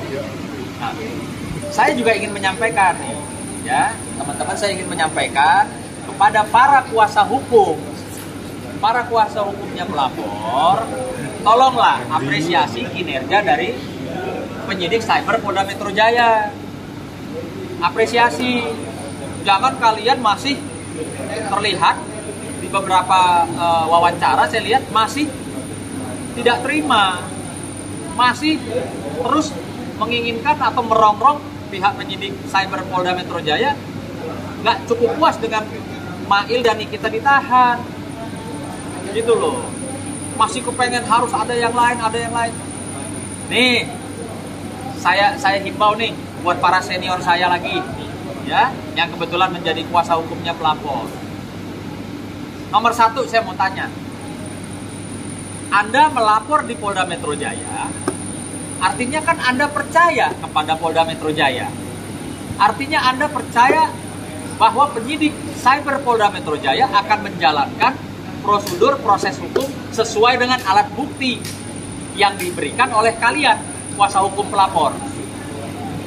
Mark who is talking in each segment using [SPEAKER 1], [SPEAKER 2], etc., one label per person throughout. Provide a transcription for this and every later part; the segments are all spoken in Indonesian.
[SPEAKER 1] gitu loh. Nah, saya juga ingin menyampaikan nih, ya teman-teman, saya ingin menyampaikan kepada para kuasa hukumnya pelapor, tolonglah apresiasi kinerja dari penyidik cyber Polda Metro Jaya. Apresiasi, jangan kalian masih terlihat di beberapa wawancara saya lihat masih tidak terima, masih terus menginginkan atau merongrong pihak penyidik cyber Polda Metro Jaya, nggak cukup puas dengan Mail dan Nikita ditahan, gitu loh. Masih kepengen harus ada yang lain. Nih, saya himbau nih buat para senior saya lagi, ya, yang kebetulan menjadi kuasa hukumnya pelapor. Nomor satu, saya mau tanya, Anda melapor di Polda Metro Jaya, artinya kan Anda percaya kepada Polda Metro Jaya. Artinya Anda percaya bahwa penyidik cyber Polda Metro Jaya akan menjalankan prosedur proses hukum sesuai dengan alat bukti yang diberikan oleh kalian, kuasa hukum pelapor.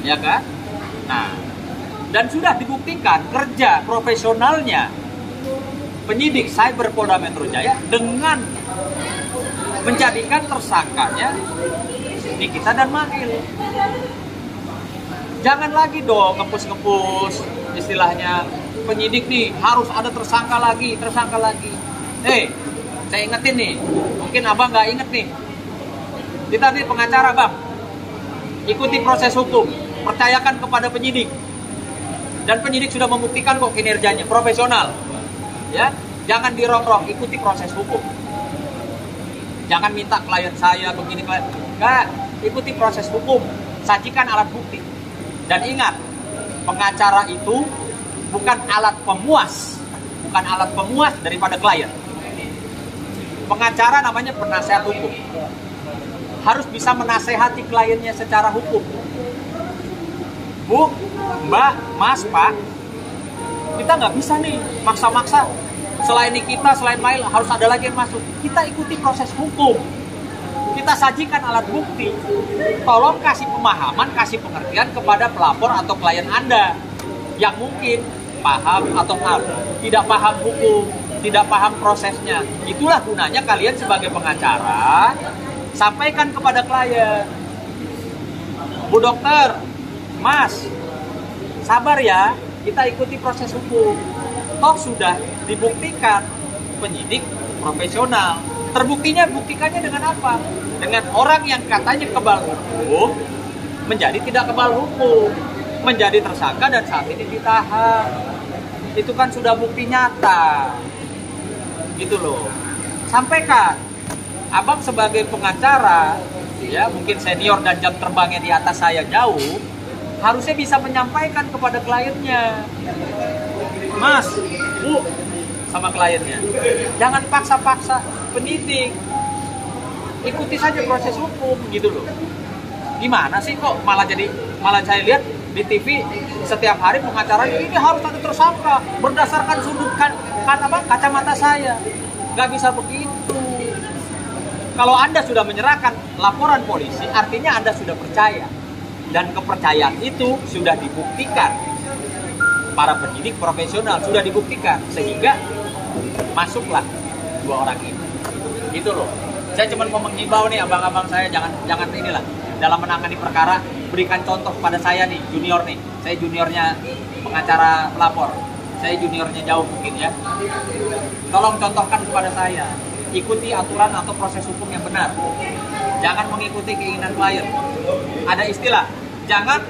[SPEAKER 1] Ya kan? Nah, dan sudah dibuktikan kerja profesionalnya penyidik cyber Polda Metro Jaya dengan menjadikan tersangkanya Nikita dan Mail. Jangan lagi dong ngepus-ngepus istilahnya penyidik nih harus ada tersangka lagi. Saya ingetin nih, mungkin abang nggak inget nih, kita nih pengacara bang, ikuti proses hukum, percayakan kepada penyidik, dan penyidik sudah membuktikan kok kinerjanya profesional, ya, jangan dirongrong, ikuti proses hukum. Jangan minta klien saya begini, enggak, ikuti proses hukum, sajikan alat bukti. Dan ingat, pengacara itu bukan alat pemuas daripada klien. Pengacara namanya penasehat hukum, harus bisa menasehati kliennya secara hukum. Bu, Mbak, Mas, Pak, kita nggak bisa nih maksa-maksa. Selain Nikita, selain Mail, harus ada lagi yang masuk. Kita ikuti proses hukum. Kita sajikan alat bukti. Tolong kasih pemahaman, kasih pengertian kepada pelapor atau klien Anda yang mungkin paham atau tidak paham hukum, tidak paham prosesnya. Itulah gunanya kalian sebagai pengacara, sampaikan kepada klien. Bu dokter, Mas, sabar ya, kita ikuti proses hukum. Toh sudah dibuktikan penyidik profesional. Buktikannya dengan apa? Dengan orang yang katanya kebal hukum menjadi tidak kebal hukum, menjadi tersangka dan saat ini ditahan. Itu kan sudah bukti nyata. Gitu loh. Sampaikan. Abang sebagai pengacara, ya mungkin senior dan jam terbangnya di atas saya jauh, harusnya bisa menyampaikan kepada kliennya. Mas, Bu, sama kliennya, jangan paksa-paksa penyidik, ikuti saja proses hukum, gitu loh. Gimana sih kok malah saya lihat di TV setiap hari pengacara ini harus ada tersangka berdasarkan sudut kacamata saya. Nggak bisa begitu. Kalau Anda sudah menyerahkan laporan polisi, artinya Anda sudah percaya, dan kepercayaan itu sudah dibuktikan. Para penyidik profesional sudah dibuktikan, sehingga masuklah dua orang ini. Gitu loh. Saya cuma mau menghimbau nih abang-abang saya, jangan inilah dalam menangani perkara, berikan contoh pada saya nih, junior nih. Saya juniornya pengacara pelapor. Saya juniornya jauh mungkin ya. Tolong contohkan kepada saya. Ikuti aturan atau proses hukum yang benar. Jangan mengikuti keinginan klien. Ada istilah, jangan,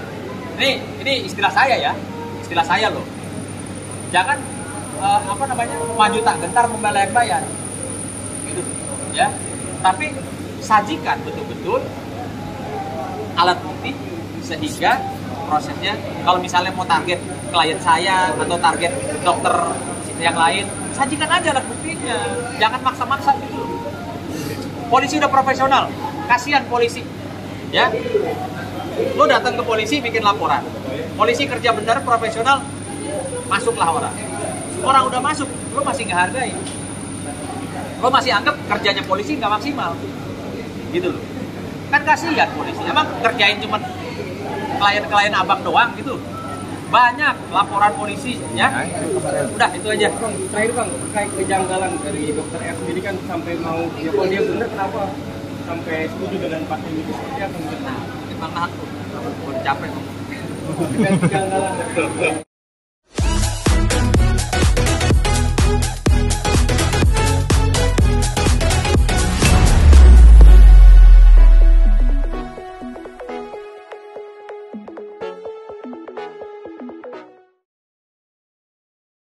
[SPEAKER 1] ini istilah saya ya. Istilah saya loh, jangan maju tak gentar membela yang bayar, gitu ya. Tapi sajikan betul-betul alat bukti sehingga prosesnya, kalau misalnya mau target klien saya atau target dokter yang lain, sajikan aja alat buktinya, jangan maksa-maksa gitu. Polisi udah profesional, kasihan polisi, ya. Lo datang ke polisi bikin laporan, polisi kerja benar profesional, masuklah orang udah masuk, lo masih nggak hargai, lo masih anggap kerjanya polisi nggak maksimal, gitu loh. Kan kasihan polisi, emang kerjain cuma klien-klien abang doang gitu. Banyak laporan polisi ya. Udah itu aja.
[SPEAKER 2] Bang, terakhir Bang, terkait kejanggalan dari dokter R sendiri kan sampai mau ya kalau dia benar kenapa sampai setuju dengan pasien itu seperti apa?
[SPEAKER 1] Nah, emang aku capek.
[SPEAKER 2] Kejanggalan.